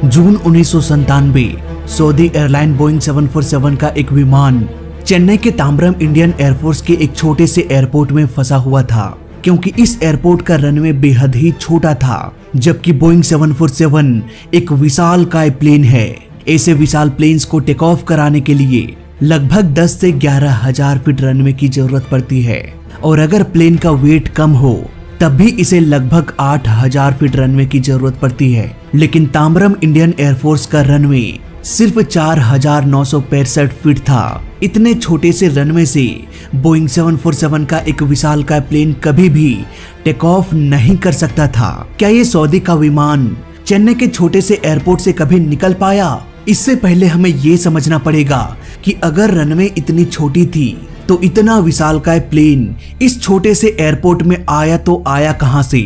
जून 1997 Saudi airline Boeing 747 का एक विमान चेन्नई के तांबरम इंडियन एयरफोर्स के एक छोटे से एयरपोर्ट में फंसा हुआ था, क्योंकि इस एयरपोर्ट का रनवे बेहद ही छोटा था, जबकि बोइंग 747 एक विशालकाय प्लेन है। ऐसे विशाल प्लेन्स को टेक ऑफ कराने के लिए लगभग 10 से 11,000 फीट रनवे की जरूरत पड़ती है, और अगर प्लेन का वेट कम हो तब भी इसे लगभग 8,000 फीट रनवे की जरूरत पड़ती है। लेकिन तांबरम इंडियन एयरफोर्स का रनवे सिर्फ 4,965 फीट था। इतने छोटे से रनवे से बोइंग 747 का एक विशालकाय प्लेन कभी भी टेक ऑफ नहीं कर सकता था। क्या ये सऊदी का विमान चेन्नई के छोटे से एयरपोर्ट से कभी निकल पाया? इससे पहले हमें ये समझना पड़ेगा कि अगर रनवे इतनी छोटी थी तो इतना विशालकाय प्लेन इस छोटे से एयरपोर्ट में आया तो आया कहां से?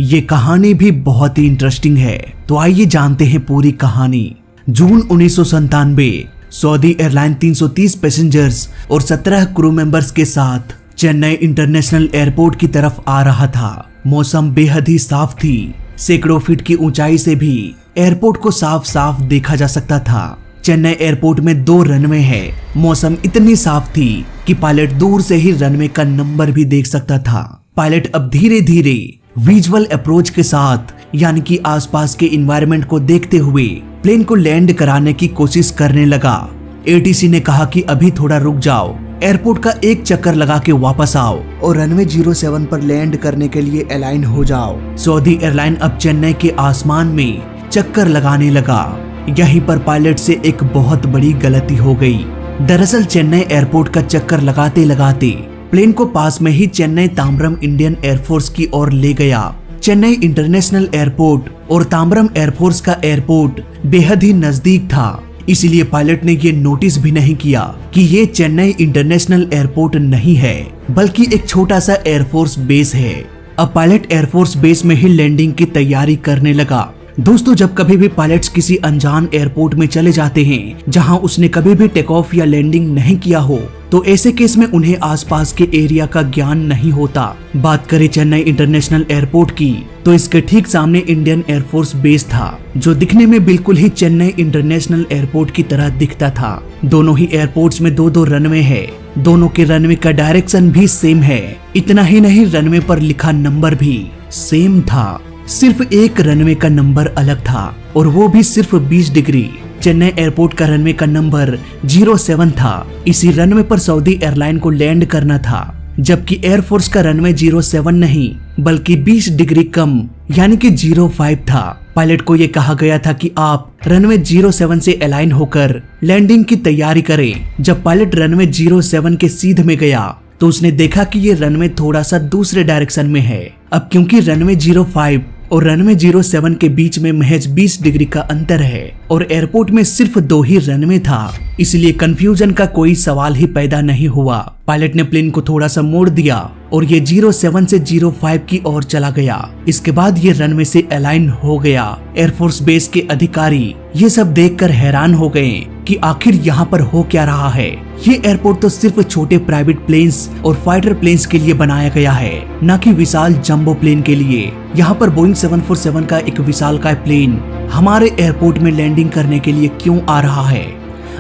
ये कहानी भी बहुत ही इंटरेस्टिंग है, तो आइए जानते हैं पूरी कहानी। जून 1997 सऊदी एयरलाइन 330 पैसेंजर्स और 17 क्रू मेंबर्स के साथ चेन्नई इंटरनेशनल एयरपोर्ट की तरफ आ रहा था। मौसम बेहद ही साफ थी। सैकड़ों फीट की ऊंचाई से भी एयरपोर्ट को साफ साफ देखा जा सकता था। चेन्नई एयरपोर्ट में 2 रनवे है। मौसम इतनी साफ थी कि पायलट दूर से ही रनवे का नंबर भी देख सकता था। पायलट अब धीरे धीरे विजुअल अप्रोच के साथ, यानी कि आसपास के एनवायरनमेंट को देखते हुए प्लेन को लैंड कराने की कोशिश करने लगा। एटीसी ने कहा कि अभी थोड़ा रुक जाओ, एयरपोर्ट का एक चक्कर लगा के वापस आओ और रनवे 07 पर लैंड करने के लिए अलाइन हो जाओ। सऊदी एयरलाइन अब चेन्नई के आसमान में चक्कर लगाने लगा। यहीं पर पायलट से एक बहुत बड़ी गलती हो गई। दरअसल चेन्नई एयरपोर्ट का चक्कर लगाते लगाते प्लेन को पास में ही चेन्नई तांबरम इंडियन एयरफोर्स की ओर ले गया। चेन्नई इंटरनेशनल एयरपोर्ट और तांबरम एयरफोर्स का एयरपोर्ट बेहद ही नजदीक था, इसलिए पायलट ने ये नोटिस भी नहीं किया कि ये चेन्नई इंटरनेशनल एयरपोर्ट नहीं है, बल्कि एक छोटा सा एयरफोर्स बेस है। अब पायलट एयरफोर्स बेस में ही लैंडिंग की तैयारी करने लगा। दोस्तों, जब कभी भी पायलट्स किसी अनजान एयरपोर्ट में चले जाते हैं जहां उसने कभी भी टेक ऑफ या लैंडिंग नहीं किया हो, तो ऐसे केस में उन्हें आसपास के एरिया का ज्ञान नहीं होता। बात करें चेन्नई इंटरनेशनल एयरपोर्ट की, तो इसके ठीक सामने इंडियन एयरफोर्स बेस था, जो दिखने में बिल्कुल ही चेन्नई इंटरनेशनल एयरपोर्ट की तरह दिखता था। दोनों ही एयरपोर्ट्स में 2-2 रनवे है। दोनों के रनवे का डायरेक्शन भी सेम है। इतना ही नहीं, रनवे पर लिखा नंबर भी सेम था। सिर्फ एक रनवे का नंबर अलग था, और वो भी सिर्फ 20 डिग्री। चेन्नई एयरपोर्ट का रनवे का नंबर 07 था। इसी रनवे पर सऊदी एयरलाइन को लैंड करना था, जबकि एयरफोर्स का रनवे 07 नहीं बल्कि 20 डिग्री कम, यानी कि 05 था। पायलट को ये कहा गया था कि आप रनवे 07 से अलाइन होकर लैंडिंग की तैयारी करें। जब पायलट रनवे 07 के सीध में गया तो उसने देखा कि ये रनवे थोड़ा सा दूसरे डायरेक्शन में है। अब क्योंकि रनवे 05 और रनवे 07 के बीच में महज 20 डिग्री का अंतर है और एयरपोर्ट में सिर्फ 2 ही रनवे था, इसलिए कंफ्यूजन का कोई सवाल ही पैदा नहीं हुआ। पायलट ने प्लेन को थोड़ा सा मोड़ दिया और ये 07 से 05 की ओर चला गया। इसके बाद ये रनवे से अलाइन हो गया। एयरफोर्स बेस के अधिकारी ये सब देखकर हैरान हो गए कि आखिर यहाँ पर हो क्या रहा है। ये एयरपोर्ट तो सिर्फ छोटे प्राइवेट प्लेन्स और फाइटर प्लेन्स के लिए बनाया गया है, न कि विशाल जंबो प्लेन के लिए। यहाँ पर बोइंग 747 का एक विशालकाय प्लेन हमारे एयरपोर्ट में लैंडिंग करने के लिए क्यों आ रहा है?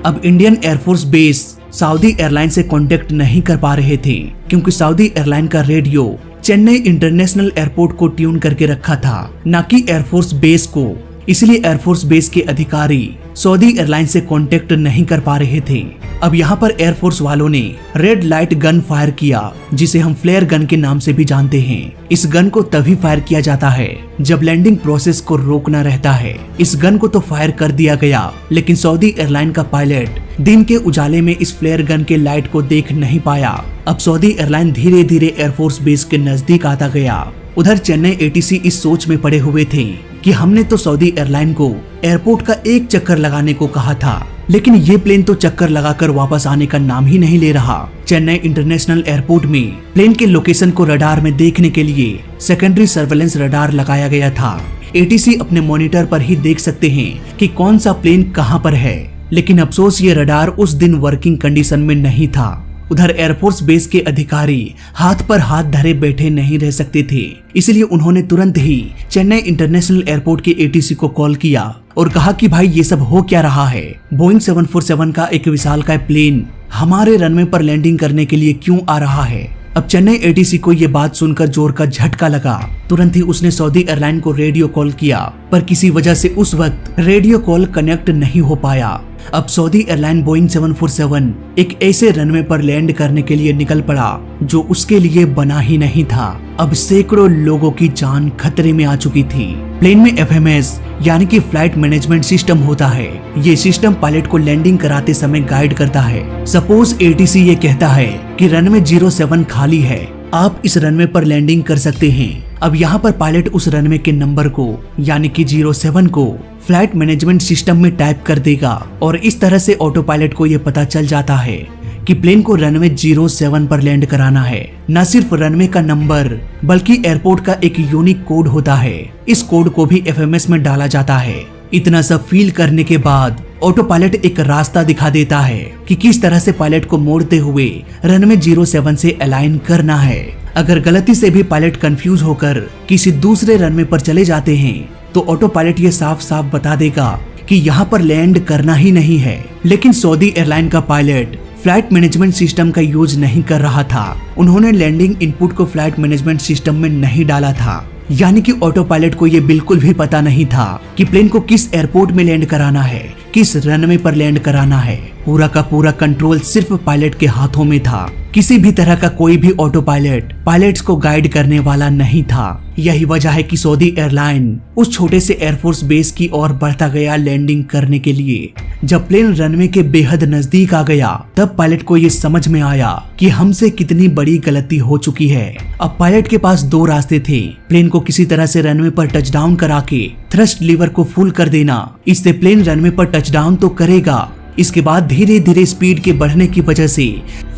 अब Indian air force base Saudi airline से कांटेक्ट नहीं कर पा रहे थे, क्योंकि सऊदी एयरलाइन का रेडियो चेन्नई इंटरनेशनल एयरपोर्ट को ट्यून करके रखा था, न कि एयरफोर्स बेस को। इसलिए एयरफोर्स बेस के अधिकारी सऊदी एयरलाइन से कांटेक्ट नहीं कर पा रहे थे। अब यहाँ पर एयरफोर्स वालों ने रेड लाइट गन फायर किया, जिसे हम फ्लेयर गन के नाम से भी जानते हैं। इस गन को तभी फायर किया जाता है जब लैंडिंग प्रोसेस को रोकना रहता है। इस गन को तो फायर कर दिया गया, लेकिन सऊदी एयरलाइन का पायलट दिन के उजाले में इस फ्लेयर गन के लाइट को देख नहीं पाया। अब सऊदी एयरलाइन धीरे धीरे एयरफोर्स बेस के नजदीक आता गया। उधर चेन्नई एटीसी इस सोच में पड़े हुए थे कि हमने तो सऊदी एयरलाइन को एयरपोर्ट का एक चक्कर लगाने को कहा था, लेकिन ये प्लेन तो चक्कर लगाकर वापस आने का नाम ही नहीं ले रहा। चेन्नई इंटरनेशनल एयरपोर्ट में प्लेन के लोकेशन को रडार में देखने के लिए सेकेंडरी सर्वेलेंस रडार लगाया गया था। एटीसी अपने मॉनिटर पर ही देख सकते हैं कि कौन सा प्लेन कहां पर है, लेकिन अफसोस ये रडार उस दिन वर्किंग कंडीशन में नहीं था। उधर एयरफोर्स बेस के अधिकारी हाथ पर हाथ धरे बैठे नहीं रह सकते थे, इसलिए उन्होंने तुरंत ही चेन्नई इंटरनेशनल एयरपोर्ट के एटीसी को कॉल किया और कहा कि भाई ये सब हो क्या रहा है। बोइंग 747 का एक विशालकाय प्लेन हमारे रनवे पर लैंडिंग करने के लिए क्यों आ रहा है। अब चेन्नई एटीसी को ये बात सुनकर जोर का झटका लगा। तुरंत ही उसने सऊदी एयरलाइन को रेडियो कॉल किया, पर किसी वजह से उस वक्त रेडियो कॉल कनेक्ट नहीं हो पाया। अब सऊदी एयरलाइन बोइंग 747 एक ऐसे रनवे पर लैंड करने के लिए निकल पड़ा जो उसके लिए बना ही नहीं था। अब सैकड़ों लोगों की जान खतरे में आ चुकी थी। प्लेन में FMS यानी कि फ्लाइट मैनेजमेंट सिस्टम होता है। ये सिस्टम पायलट को लैंडिंग कराते समय गाइड करता है। सपोज ATC ये कहता है कि रनवे 07 खाली है, आप इस रनवे पर लैंडिंग कर सकते हैं। अब यहाँ पर पायलट उस रनवे के नंबर को यानी कि 07 को फ्लाइट मैनेजमेंट सिस्टम में टाइप कर देगा और इस तरह से ऑटो पायलट को ये पता चल जाता है कि प्लेन को रनवे 07 पर लैंड कराना है। न सिर्फ रनवे का नंबर बल्कि एयरपोर्ट का एक यूनिक कोड होता है। इस कोड को भी FMS में डाला जाता है। इतना सब फील करने के बाद ऑटो पायलट एक रास्ता दिखा देता है कि किस तरह से पायलट को मोड़ते हुए रनवे 07 से अलाइन करना है। अगर गलती से भी पायलट कंफ्यूज होकर किसी दूसरे रनवे पर चले जाते हैं तो ऑटो पायलट ये साफ साफ बता देगा कि यहाँ पर लैंड करना ही नहीं है। लेकिन सऊदी एयरलाइन का पायलट फ्लाइट मैनेजमेंट सिस्टम का यूज नहीं कर रहा था। उन्होंने लैंडिंग इनपुट को फ्लाइट मैनेजमेंट सिस्टम में नहीं डाला था, यानी कि ऑटो पायलट को ये बिल्कुल भी पता नहीं था कि प्लेन को किस एयरपोर्ट में लैंड कराना है, किस रनवे पर लैंड कराना है। पूरा का पूरा कंट्रोल सिर्फ पायलट के हाथों में था। किसी भी तरह का कोई भी ऑटो पायलट पायलट्स को गाइड करने वाला नहीं था। यही वजह है कि सऊदी एयरलाइन उस छोटे से एयरफोर्स बेस की ओर बढ़ता गया लैंडिंग करने के लिए। जब प्लेन रनवे के बेहद नजदीक आ गया तब पायलट को ये समझ में आया कि हमसे कितनी बड़ी गलती हो चुकी है। अब पायलट के पास दो रास्ते थे। प्लेन को किसी तरह से रनवे पर टच डाउन करा के थ्रस्ट लीवर को फुल कर देना, इससे प्लेन रनवे पर टच डाउन तो करेगा, इसके बाद धीरे धीरे स्पीड के बढ़ने की वजह से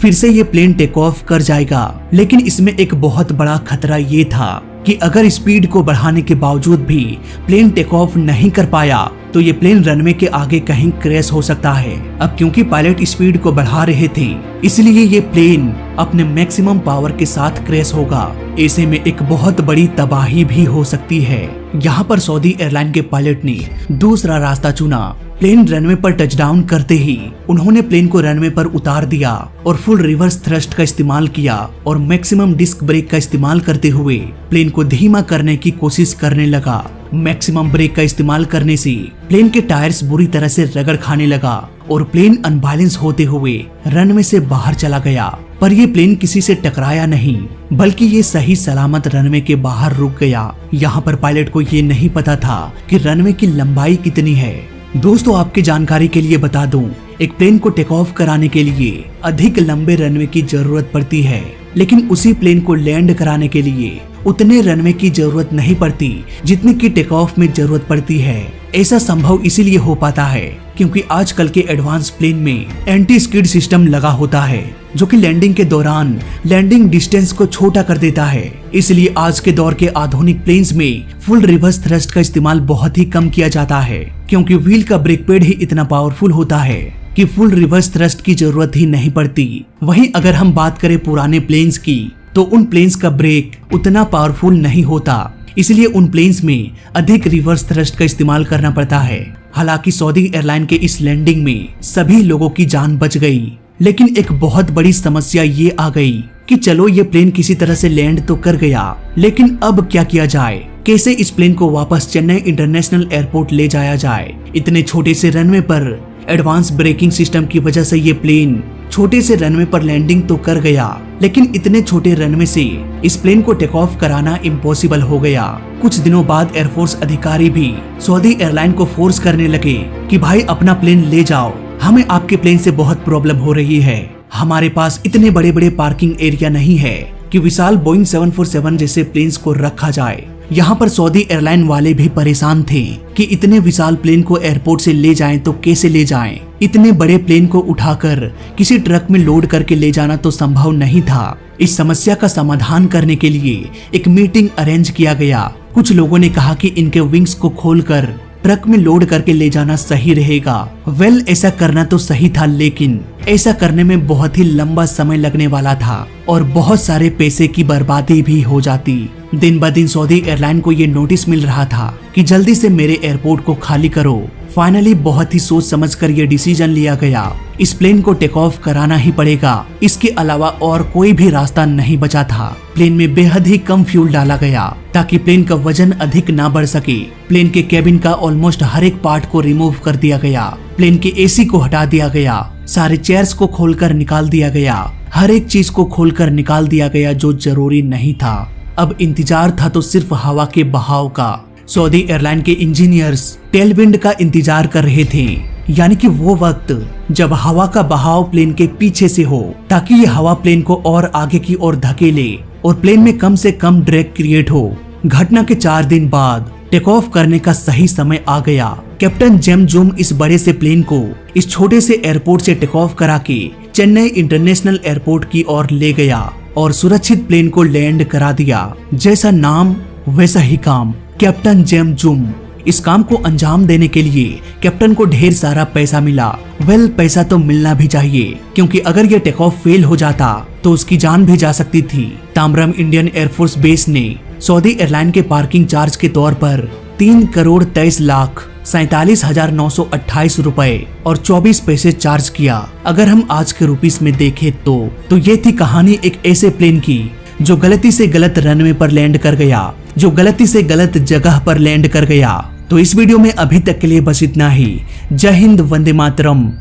फिर से ये प्लेन टेक ऑफ कर जाएगा। लेकिन इसमें एक बहुत बड़ा खतरा ये था कि अगर स्पीड को बढ़ाने के बावजूद भी प्लेन टेक ऑफ नहीं कर पाया तो ये प्लेन रनवे के आगे कहीं क्रैश हो सकता है। अब क्योंकि पायलट स्पीड को बढ़ा रहे थे इसलिए ये प्लेन अपने मैक्सिमम पावर के साथ क्रैश होगा। ऐसे में एक बहुत बड़ी तबाही भी हो सकती है। यहाँ पर सऊदी एयरलाइन के पायलट ने दूसरा रास्ता चुना। प्लेन रनवे पर टच डाउन करते ही उन्होंने प्लेन को रनवे पर उतार दिया और फुल रिवर्स थ्रस्ट का इस्तेमाल किया और मैक्सिमम डिस्क ब्रेक का इस्तेमाल करते हुए प्लेन को धीमा करने की कोशिश करने लगा। मैक्सिमम ब्रेक का इस्तेमाल करने से प्लेन के टायर्स बुरी तरह से रगड़ खाने लगा और प्लेन अनबैलेंस होते हुए रनवे से बाहर चला गया। पर ये प्लेन किसी से टकराया नहीं बल्कि ये सही सलामत रनवे के बाहर रुक गया। यहाँ पर पायलट को ये नहीं पता था कि रनवे की लंबाई कितनी है। दोस्तों आपकी जानकारी के लिए बता दूं, एक प्लेन को टेक ऑफ कराने के लिए अधिक लंबे रनवे की जरूरत पड़ती है, लेकिन उसी प्लेन को लैंड कराने के लिए उतने रनवे की जरूरत नहीं पड़ती जितनी की टेक ऑफ में जरूरत पड़ती है। ऐसा संभव इसीलिए हो पाता है क्योंकि आजकल के एडवांस प्लेन में एंटी स्किड सिस्टम लगा होता है जो कि लैंडिंग के दौरान लैंडिंग डिस्टेंस को छोटा कर देता है। इसलिए आज के दौर के आधुनिक प्लेन्स में फुल रिवर्स थ्रस्ट का इस्तेमाल बहुत ही कम किया जाता है क्योंकि व्हील का ब्रेक पैड ही इतना पावरफुल होता है कि फुल रिवर्स थ्रस्ट की जरूरत ही नहीं पड़ती। वहीं अगर हम बात करें पुराने प्लेन्स की तो उन प्लेन्स का ब्रेक उतना पावरफुल नहीं होता, इसलिए उन प्लेन्स में अधिक रिवर्स थ्रस्ट का इस्तेमाल करना पड़ता है। हालांकि सऊदी एयरलाइन के इस लैंडिंग में सभी लोगों की जान बच गई, लेकिन एक बहुत बड़ी समस्या ये आ गई कि चलो ये प्लेन किसी तरह से लैंड तो कर गया, लेकिन अब क्या किया जाए, कैसे इस प्लेन को वापस चेन्नई इंटरनेशनल एयरपोर्ट ले जाया जाए। इतने छोटे से रनवे पर एडवांस ब्रेकिंग सिस्टम की वजह से ये प्लेन छोटे से रनवे पर लैंडिंग तो कर गया, लेकिन इतने छोटे रनवे से इस प्लेन को टेक ऑफ कराना इम्पॉसिबल हो गया। कुछ दिनों बाद एयरफोर्स अधिकारी भी सऊदी एयरलाइन को फोर्स करने लगे कि भाई अपना प्लेन ले जाओ, हमें आपके प्लेन से बहुत प्रॉब्लम हो रही है। हमारे पास इतने बड़े बड़े पार्किंग एरिया नहीं है कि विशाल बोइंग 747 जैसे प्लेन्स को रखा जाए। यहाँ पर सऊदी एयरलाइन वाले भी परेशान थे कि इतने विशाल प्लेन को एयरपोर्ट से ले जाएं तो कैसे ले जाएं। इतने बड़े प्लेन को उठाकर किसी ट्रक में लोड करके ले जाना तो संभव नहीं था। इस समस्या का समाधान करने के लिए एक मीटिंग अरेंज किया गया। कुछ लोगों ने कहा कि इनके विंग्स को खोलकर ट्रक में लोड करके ले जाना सही रहेगा। वेल, ऐसा करना तो सही था, लेकिन ऐसा करने में बहुत ही लंबा समय लगने वाला था और बहुत सारे पैसे की बर्बादी भी हो जाती। दिन ब दिन सऊदी एयरलाइन को ये नोटिस मिल रहा था कि जल्दी से मेरे एयरपोर्ट को खाली करो। फाइनली बहुत ही सोच समझकर ये डिसीजन लिया गया, इस प्लेन को टेक ऑफ कराना ही पड़ेगा। इसके अलावा और कोई भी रास्ता नहीं बचा था। प्लेन में बेहद ही कम फ्यूल डाला गया ताकि प्लेन का वजन अधिक ना बढ़ सके। प्लेन के केबिन का ऑलमोस्ट हर एक पार्ट को रिमूव कर दिया गया। प्लेन के एसी को हटा दिया गया, सारे चेयर्स को खोलकर निकाल दिया गया, हर एक चीज को खोलकर निकाल दिया गया जो जरूरी नहीं था। अब इंतजार था तो सिर्फ हवा के बहाव का। सऊदी एयरलाइन के इंजीनियर्स टेलविंड का इंतजार कर रहे थे, यानी कि वो वक्त जब हवा का बहाव प्लेन के पीछे से हो ताकि ये हवा प्लेन को और आगे की ओर धकेले और प्लेन में कम से कम ड्रैग क्रिएट हो। घटना के 4 दिन बाद टेक ऑफ करने का सही समय आ गया। कैप्टन जेम जुम इस बड़े से प्लेन को इस छोटे से एयरपोर्ट से टेक ऑफ करा के चेन्नई इंटरनेशनल एयरपोर्ट की ओर ले गया और सुरक्षित प्लेन को लैंड करा दिया। जैसा नाम वैसा ही काम, कैप्टन जेम जुम। इस काम को अंजाम देने के लिए कैप्टन को ढेर सारा पैसा मिला। वेल, पैसा तो मिलना भी चाहिए, क्योंकि अगर ये टेक ऑफ फेल हो जाता तो उसकी जान भी जा सकती थी। ताम्रम इंडियन एयरफोर्स बेस ने सऊदी एयरलाइन के पार्किंग चार्ज के तौर पर 3,23,47,928 रुपए और 24 पैसे चार्ज किया। अगर हम आज के रुपीस में देखें तो ये थी कहानी एक ऐसे प्लेन की जो गलती से गलत रनवे पर लैंड कर गया, जो गलती से गलत जगह पर लैंड कर गया। तो इस वीडियो में अभी तक के लिए बस इतना ही। जय हिंद, वंदे मातरम।